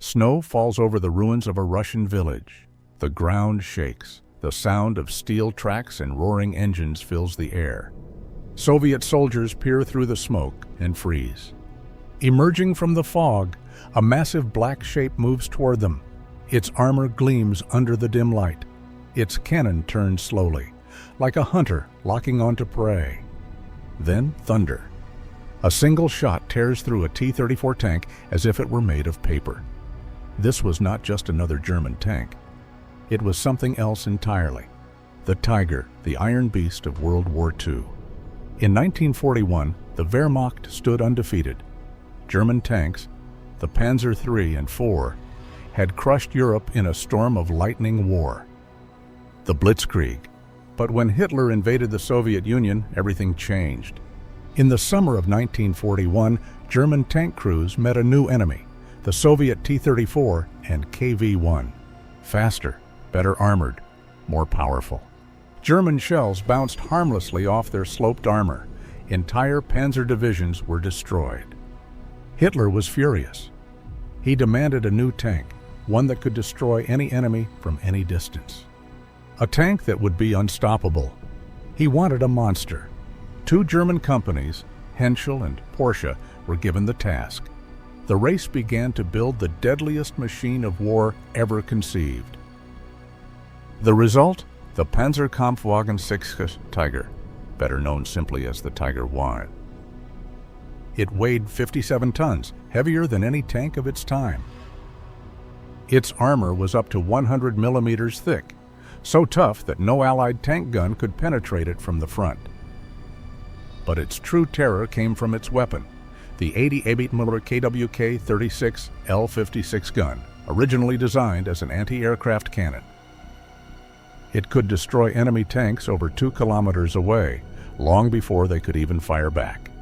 Snow falls over the ruins of a Russian village. The ground shakes. The sound of steel tracks and roaring engines fills the air. Soviet soldiers peer through the smoke and freeze. Emerging from the fog, a massive black shape moves toward them. Its armor gleams under the dim light. Its cannon turns slowly, like a hunter locking onto prey. Then thunder. A single shot tears through a T-34 tank as if it were made of paper. This was not just another German tank. It was something else entirely. The Tiger, the Iron Beast of World War II. In 1941, the Wehrmacht stood undefeated. German tanks, the Panzer III and IV, had crushed Europe in a storm of lightning war. The Blitzkrieg. But when Hitler invaded the Soviet Union, everything changed. In the summer of 1941, German tank crews met a new enemy, the Soviet T-34 and KV-1. Faster, better armored, more powerful. German shells bounced harmlessly off their sloped armor. Entire panzer divisions were destroyed. Hitler was furious. He demanded a new tank, one that could destroy any enemy from any distance. A tank that would be unstoppable. He wanted a monster. Two German companies, Henschel and Porsche, were given the task. The race began to build the deadliest machine of war ever conceived. The result? The Panzerkampfwagen 6 Tiger, better known simply as the Tiger I. It weighed 57 tons, heavier than any tank of its time. Its armor was up to 100 millimeters thick, so tough that no Allied tank gun could penetrate it from the front. But its true terror came from its weapon, the 80 mm KWK 36 L56 gun, originally designed as an anti-aircraft cannon. It could destroy enemy tanks over 2 kilometers away, long before they could even fire back.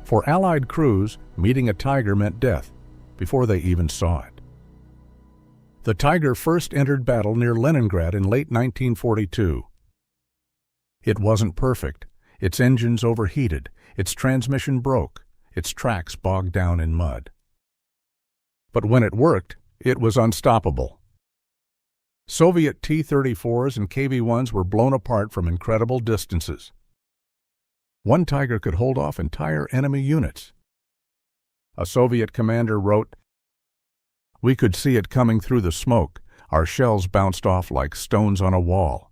For Allied crews, meeting a Tiger meant death, before they even saw it. The Tiger first entered battle near Leningrad in late 1942. It wasn't perfect. Its engines overheated, its transmission broke, its tracks bogged down in mud. But when it worked, it was unstoppable. Soviet T-34s and KV-1s were blown apart from incredible distances. One Tiger could hold off entire enemy units. A Soviet commander wrote, "We could see it coming through the smoke. Our shells bounced off like stones on a wall."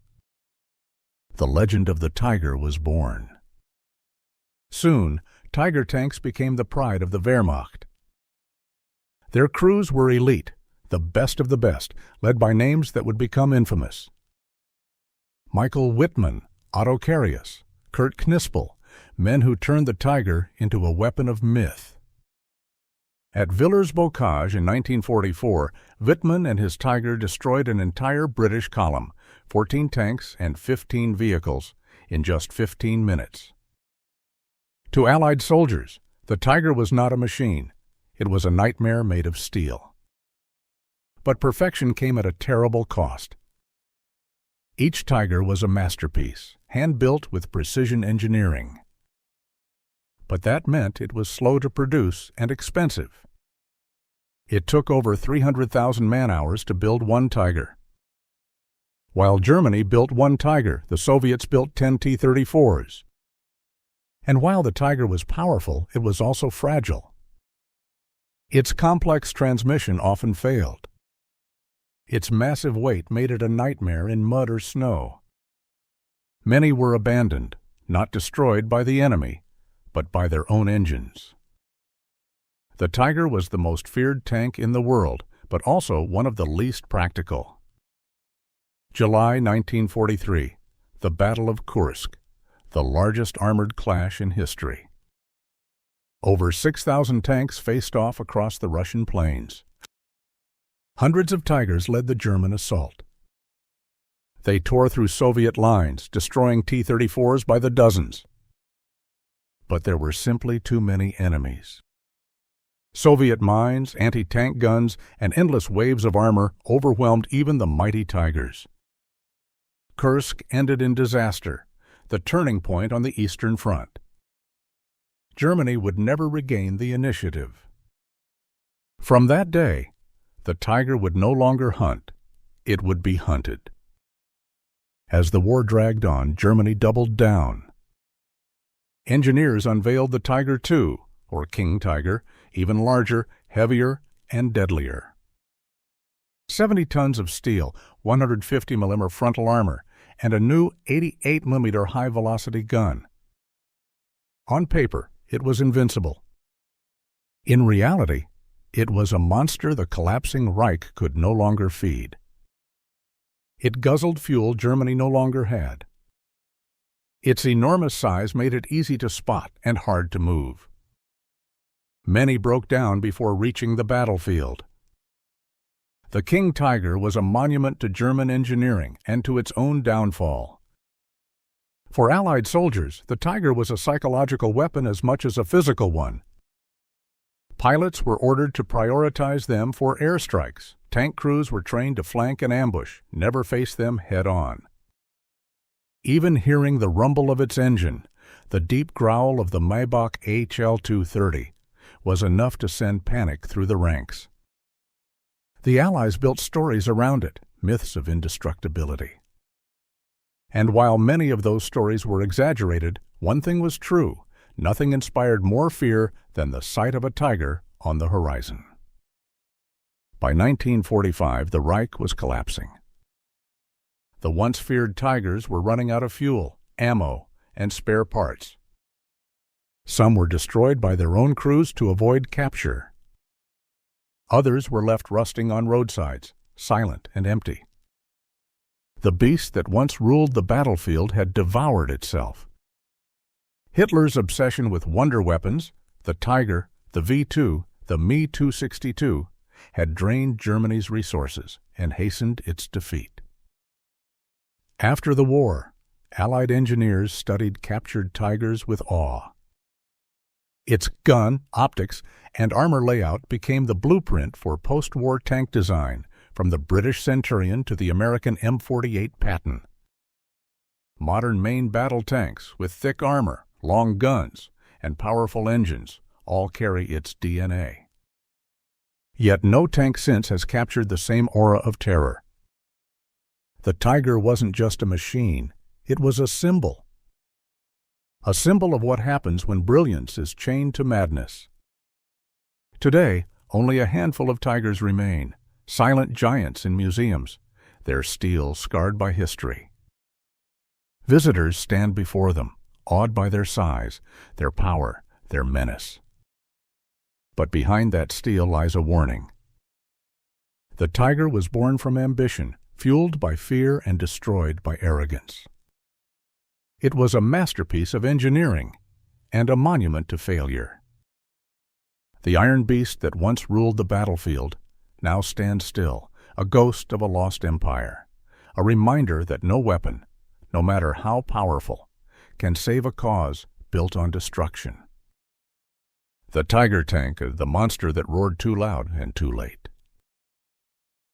The legend of the Tiger was born. Soon, Tiger tanks became the pride of the Wehrmacht. Their crews were elite, the best of the best, led by names that would become infamous. Michael Wittmann, Otto Carius, Kurt Knispel, men who turned the Tiger into a weapon of myth. At Villers-Bocage in 1944, Wittmann and his Tiger destroyed an entire British column, 14 tanks and 15 vehicles, in just 15 minutes. To Allied soldiers, the Tiger was not a machine. It was a nightmare made of steel. But perfection came at a terrible cost. Each Tiger was a masterpiece, hand-built with precision engineering. But that meant it was slow to produce and expensive. It took over 300,000 man-hours to build one Tiger. While Germany built one Tiger, the Soviets built 10 T-34s. And while the Tiger was powerful, it was also fragile. Its complex transmission often failed. Its massive weight made it a nightmare in mud or snow. Many were abandoned, not destroyed by the enemy, but by their own engines. The Tiger was the most feared tank in the world, but also one of the least practical. July 1943, the Battle of Kursk, the largest armored clash in history. Over 6,000 tanks faced off across the Russian plains. Hundreds of Tigers led the German assault. They tore through Soviet lines, destroying T-34s by the dozens. But there were simply too many enemies. Soviet mines, anti-tank guns, and endless waves of armor overwhelmed even the mighty Tigers. Kursk ended in disaster, the turning point on the Eastern Front. Germany would never regain the initiative. From that day, the Tiger would no longer hunt, it would be hunted. As the war dragged on, Germany doubled down. Engineers unveiled the Tiger II, or King Tiger, even larger, heavier, and deadlier. 70 tons of steel, 150 mm frontal armor, and a new 88 mm high-velocity gun. On paper, it was invincible. In reality, it was a monster the collapsing Reich could no longer feed. It guzzled fuel Germany no longer had. Its enormous size made it easy to spot and hard to move. Many broke down before reaching the battlefield. The King Tiger was a monument to German engineering and to its own downfall. For Allied soldiers, the Tiger was a psychological weapon as much as a physical one. Pilots were ordered to prioritize them for airstrikes. Tank crews were trained to flank and ambush, never face them head-on. Even hearing the rumble of its engine, the deep growl of the Maybach HL-230, was enough to send panic through the ranks. The Allies built stories around it, myths of indestructibility. And while many of those stories were exaggerated, one thing was true: nothing inspired more fear than the sight of a Tiger on the horizon. By 1945, the Reich was collapsing. The once feared Tigers were running out of fuel, ammo, and spare parts. Some were destroyed by their own crews to avoid capture. Others were left rusting on roadsides, silent and empty. The beast that once ruled the battlefield had devoured itself. Hitler's obsession with wonder weapons, the Tiger, the V-2, the Me-262, had drained Germany's resources and hastened its defeat. After the war, Allied engineers studied captured Tigers with awe. Its gun, optics, and armor layout became the blueprint for post-war tank design, from the British Centurion to the American M48 Patton. Modern main battle tanks with thick armor, long guns, and powerful engines all carry its DNA. Yet no tank since has captured the same aura of terror. The Tiger wasn't just a machine, it was a symbol. A symbol of what happens when brilliance is chained to madness. Today, only a handful of Tigers remain, silent giants in museums, their steel scarred by history. Visitors stand before them, awed by their size, their power, their menace. But behind that steel lies a warning. The Tiger was born from ambition, fueled by fear and destroyed by arrogance. It was a masterpiece of engineering and a monument to failure. The Iron Beast that once ruled the battlefield now stands still, a ghost of a lost empire, a reminder that no weapon, no matter how powerful, can save a cause built on destruction. The Tiger tank, the monster that roared too loud and too late.